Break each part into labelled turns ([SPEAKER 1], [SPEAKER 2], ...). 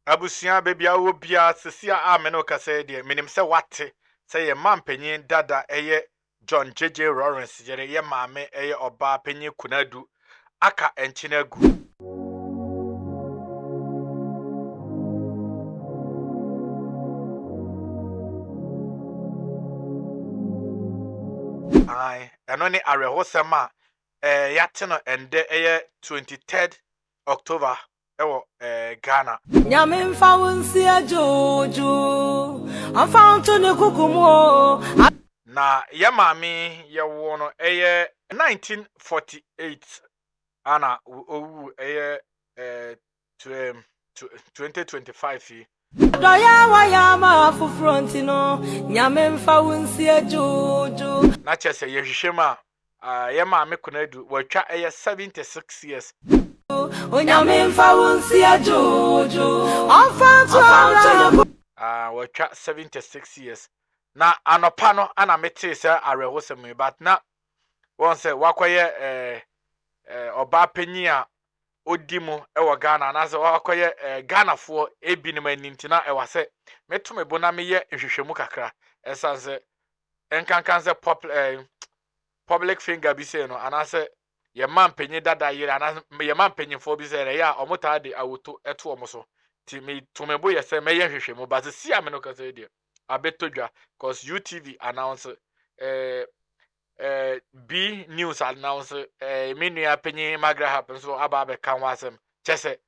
[SPEAKER 1] Abusia baby awo bia sesia ameno kase de minim se wate se ye mampanyin dada eye John Agyeman-Rawlings jere ye maame eye oba panyin Konadu aka enchina gu ai eno ni arehosema yate no ende eye 23rd October ewo Ghana
[SPEAKER 2] nyame mfa wonsi ajojo amfa to ne kukumo
[SPEAKER 1] na ye maame ye wo no eye 1948 ana owu eye 2025
[SPEAKER 2] doya waya ma fu front no nyame mfa wonsi ajojo
[SPEAKER 1] na chese ye hwehwem a ye maame Konadu watwa eye 76 years
[SPEAKER 2] onyame mfa wonsi ajojo amfa to
[SPEAKER 1] watwa 76 years na anopa no ana mete se arehosem but na won se wakoye oba panyin a odimu ewo Ghana na se wakoye Ghana fo ebinim anintina ewase metumebo na meye hwehwemu kakra esanse enkankan se public finger bi se no anase ye man panyin dada yire anase ye man panyin fo bi se re ya omota de awoto eto omoso ti me tumebo ye se meye hwehwemu but si ameno kase de abetodwa cause UTV announce B news announce menu panyin magra happen so aba be kan wasem chese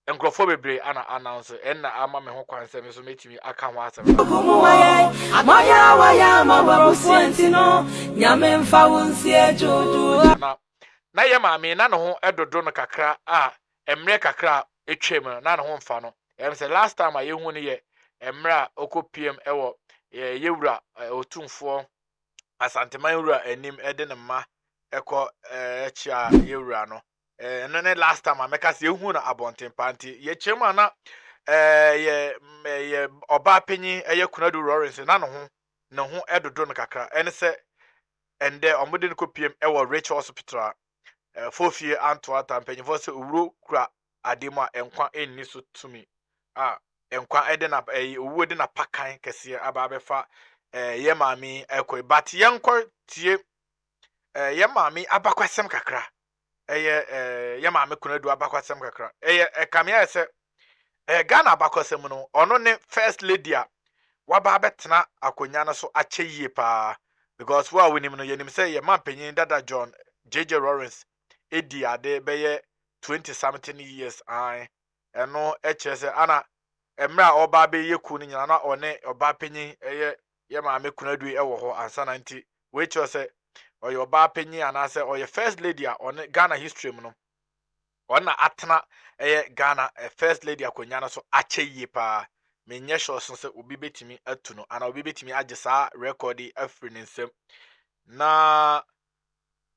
[SPEAKER 1] enkrofo bebre ana announce enna ama me ho kwanse me so metimi aka ho asem
[SPEAKER 2] maya waya mababusi no nyame mfa wonsi ajojo
[SPEAKER 1] na ye maame na no ho edodo no kakra emre kakra etwem na no ho mfa no say last time I hu ne ye emra okopiem ewo yewura otumfo asanteman wura enim ede ne ma eko echia yewura no no ne last time ameka se hu na abonten panti ye chema na ye oba panyin eye Konadu Rawlings na no ho edodo no kakra ene se ende omode no kopiem ewo Rich Hospital fofie anto atampanyin fo se owuro kura ademu a enkwa enni so tumi enkwa ede na owo de na pakan kese aba befa ye maami ekoi but yenkwa tie ye maami abakwasem kakra ye maami Konadu abakwasem kakra ekamia ese Ghana abakwasem no ono ne first lady a waba betena akonya no so ache yie pa because wa wonim no yenim say ye mampanyin dada John Agyeman-Rawlings edi ade beye 20 something years eno echese ana emra oba be yeku ni nyana na one oba panyin ye maame Konadu ewo ho ansa na nti we cho se oye oba panyin anase oye first lady a on Ghana history mu no ona atena Ghana first lady akonya no so ache yie pa menye sure so obi betimi atu no ana obi betimi agesa record afri nsem na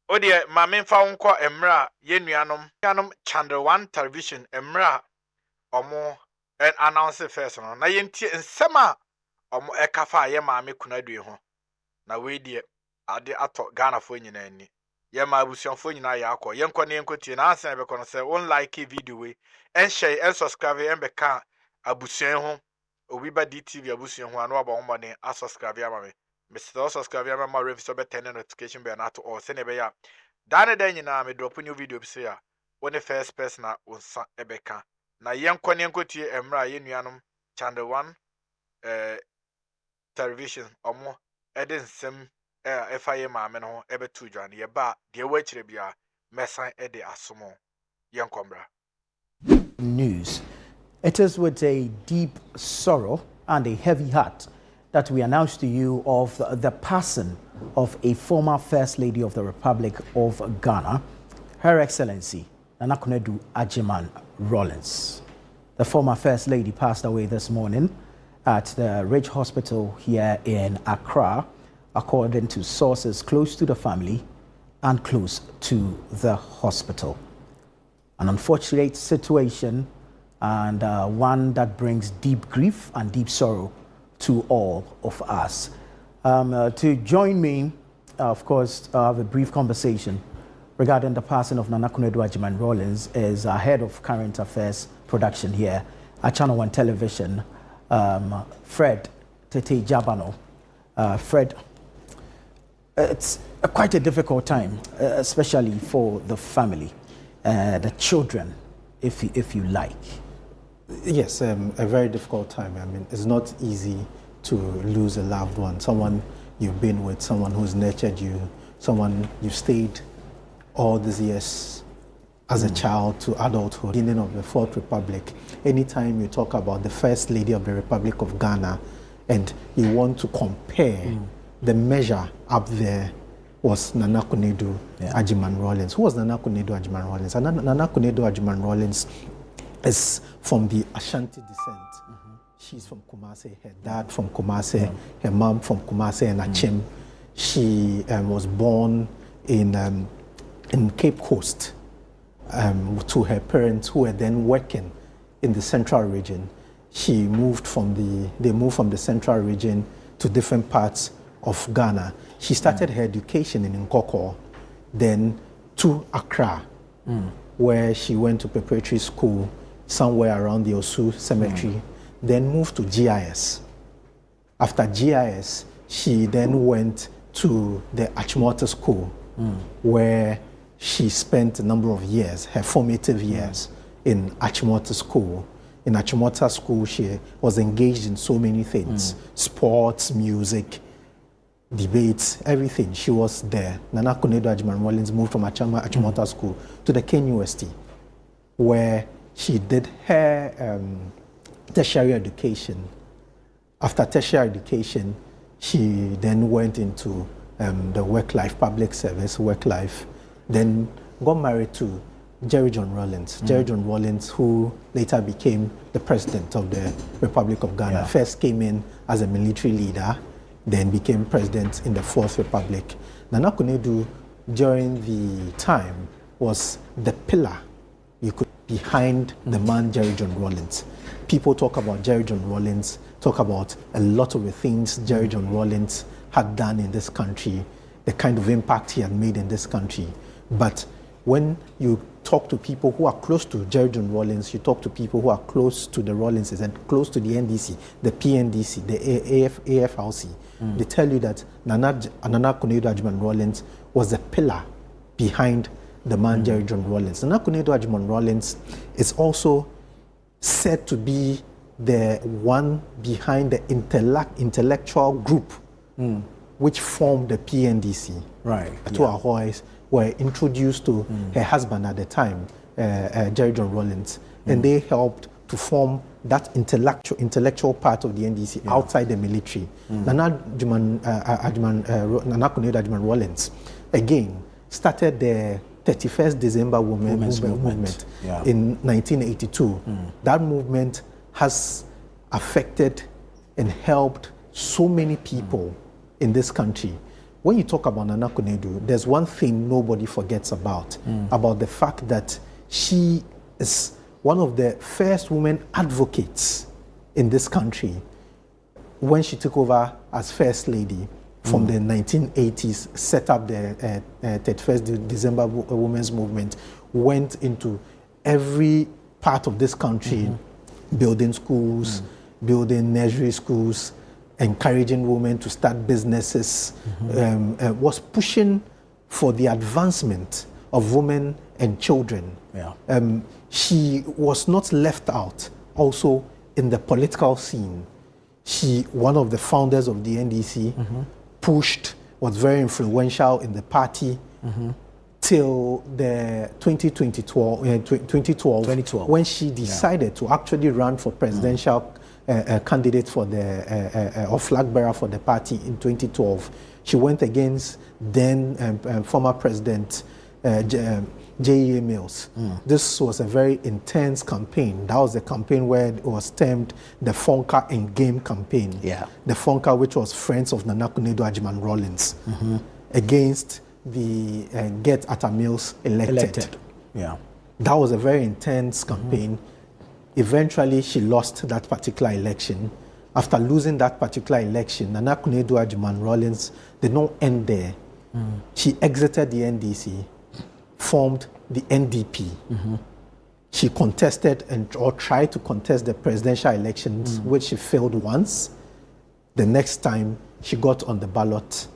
[SPEAKER 1] odie maame mfa wonko emra ye nuanom channel 1 television emra omo announce first no na yentie nsema omo ekafa ye maame Konadu ho na we die ade ato Ghana fo nyina ani ye ma abusuafo nyina ya akọ yenko ne yenkotie na asan be kono se won like video we en share en subscribe en be ka abusuan ho obi ba DTV abusuan ho anu aba ho mane a subscribe ama me Mr. subscribe ama ma review so be turn notification bell na to all se ne be ya dane dan nyina me drop new video bi se ya woni first person na onsa ebeka na yenko ne yenkotie emra ye nuanom channel 1 television omo eden sem efaye maame no ebetu dwane ye ba de wachire bia mesan ede asomo yenkombra
[SPEAKER 3] news. It is with a deep sorrow and a heavy heart that we announce to you of the passing of a former First Lady of the Republic of Ghana, Her Excellency Nana Konadu Agyeman-Rawlings. The former First Lady passed away this morning at the Rich Hospital here in Accra, according to sources close to the family and close to the hospital. An unfortunate situation and one that brings deep grief and deep sorrow to all of us. To join me, of course, have a brief conversation regarding the passing of Nana Konadu Agyeman-Rawlings is our head of current affairs production here, at Channel 1 Television, Fred Tete Jabano. Fred, it's quite a difficult time, especially for the family, the children, if you like.
[SPEAKER 4] Yes, a very difficult time. I mean, it's not easy to lose a loved one, someone you've been with, someone who's nurtured you, someone you've stayed all these years as a child to adulthood. Beginning of the Fourth Republic, anytime you talk about the First Lady of the Republic of Ghana and you want to compare, the measure up there was Nana Konadu Agyeman-Rawlings. Who was Nana Konadu Agyeman-Rawlings? Nana Konadu Agyeman-Rawlings is from the Ashanti descent. She's from Kumasi, her dad from Kumasi, her mom from Kumasi and Achim. She was born in Cape Coast to her parents who were then working in the central region. They moved from the central region to different parts of Ghana. She started her education in Nkoko, then to Accra, where she went to preparatory school somewhere around the Osu Cemetery, then moved to GIS. After GIS, she then went to the Achimota School, where she spent a number of years, her formative years, in Achimota School. In Achimota School, she was engaged in so many things, sports, music, debates, everything. She was there. Nana Konadu Agyeman-Rawlings moved from Achimota School to the KNUST, where she did her tertiary education. After tertiary education, she then went into the work life, public service, work life, then got married to Jerry John Rawlings. Jerry John Rawlings, who later became the president of the Republic of Ghana. First came in as a military leader, then became president in the Fourth Republic. Nana Konadu, during the time, was the pillar behind the man Jerry John Rawlings. People talk about Jerry John Rawlings, talk about a lot of the things Jerry John Rawlings had done in this country, the kind of impact he had made in this country. But when you talk to people who are close to Jerry John Rawlings, you talk to people who are close to the Rawlingses and close to the NDC, the PNDC, the AFRC, they tell you that Nana Konadu Agyeman-Rawlings was the pillar behind the man Jerry John Rawlings. Nana Konadu Agyeman-Rawlings is also said to be the one behind the intellectual group which formed the PNDC. Right. Two Ahoys were introduced to her husband at the time, Jerry John Rawlings, and they helped to form that intellectual part of the NDC outside the military. Nana Konadu Agyeman-Rawlings, again, started the 31st December Women's Movement in 1982. That movement has affected and helped so many people in this country. When you talk about Nana Konadu, there's one thing nobody forgets about the fact that she is one of the first women advocates in this country. When she took over as First Lady from the 1980s, set up the 31st December Women's Movement, went into every part of this country, building schools, building nursery schools, encouraging women to start businesses, was pushing for the advancement of women and children. She was not left out also in the political scene. She, one of the founders of the NDC, was very influential in the party till the 2012, when she decided to actually run for presidential candidate for the or flag bearer for the party in 2012. She went against then former president J.E.A. Mills. This was a very intense campaign. That was the campaign where it was termed the Fonka and Game campaign. The Fonka, which was Friends of Nana Konadu Agyeman-Rawlings, against the Get Atta Mills elected. That was a very intense campaign. Eventually, she lost that particular election. After losing that particular election, Nana Konadu Agyeman-Rawlings did not end there. She exited the NDC, formed the NDP, she contested or tried to contest the presidential elections, which she failed once. The next time she got on the ballot,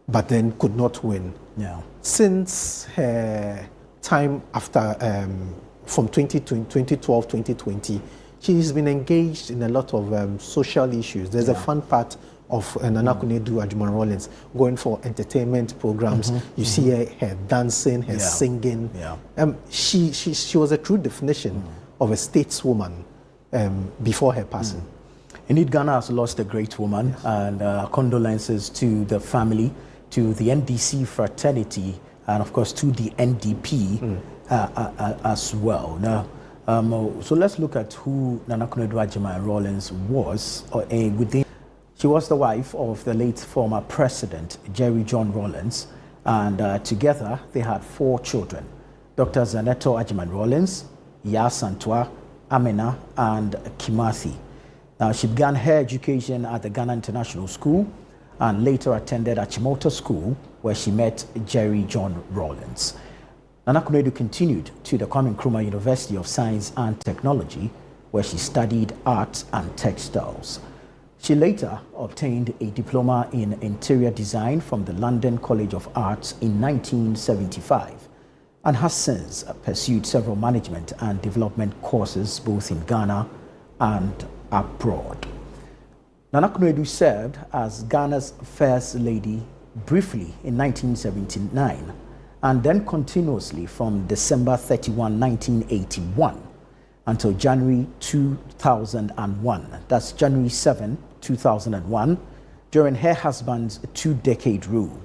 [SPEAKER 4] but then could not win.
[SPEAKER 3] Yeah.
[SPEAKER 4] Since her time after, from 2012, 2020, she's been engaged in a lot of social issues. There's a fun part of Nana Konadu Agyeman-Rawlings going for entertainment programs. You see her dancing, her singing.
[SPEAKER 3] Yeah.
[SPEAKER 4] She was a true definition of a stateswoman before her passing.
[SPEAKER 3] Indeed, Ghana has lost a great woman, and condolences to the family, to the NDC fraternity, and of course to the NDP as well. Now, so let's look at who Nana Konadu Agyeman-Rawlings was. She was the wife of the late former president, Jerry John Rawlings, and together they had 4 children: Dr. Zaneto Agyeman-Rawlings, Yasantua, Amina, and Kimathi. Now, she began her education at the Ghana International School and later attended Achimota School, where she met Jerry John Rawlings. Nana Konadu continued to the Kwame Nkrumah University of Science and Technology, where she studied art and textiles. She later obtained a diploma in interior design from the London College of Arts in 1975 and has since pursued several management and development courses both in Ghana and abroad. Nana Konadu served as Ghana's First Lady briefly in 1979 and then continuously from December 31, 1981 until January 2001. That's January 7, 2001, during her husband's 2-decade rule.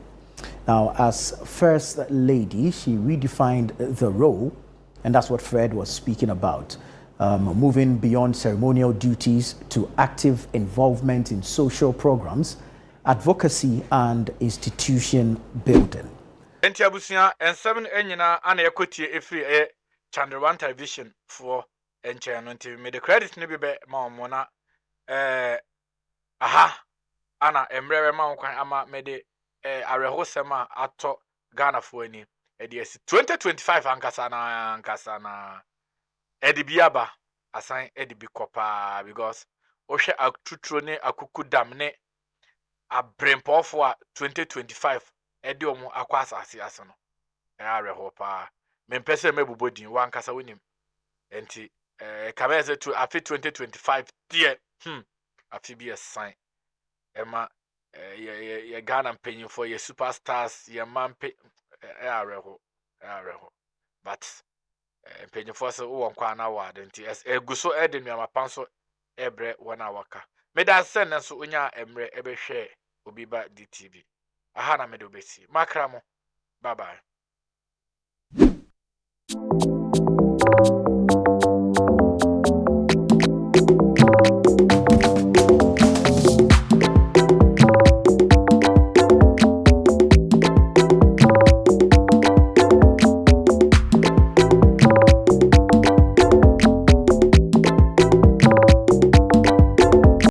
[SPEAKER 3] Now, as First Lady, she redefined the role, and that's what Fred was speaking about, moving beyond ceremonial duties to active involvement in social programs, advocacy, and institution building.
[SPEAKER 1] Enti abusia ensem enyina ana yakotie efiri Channel 1 television for enche no nti me the credit ne bi be ma omo na aha ana emrewe ma nkwan ama me de arehosem a ato Ghana for ani e de 2025 ankasa na edibiaba asan edibi kopa because ohwe atuturo ne akuku dam ne abrempofo a 2025 edi omo akwa asase ase no areho pa mempese mebubodin wankasa wonim enti kabeze to afi 2025 die afi bi a sign ema ye Ghana mpanyimfo ye superstars ye mampe areho but mpanyimfo se wo nkwa na award enti eguso ede nuama panso ebre wona waka meda sen nso onya emre ebehwe obi ba DTV aha na mede obesi makramo bye bye.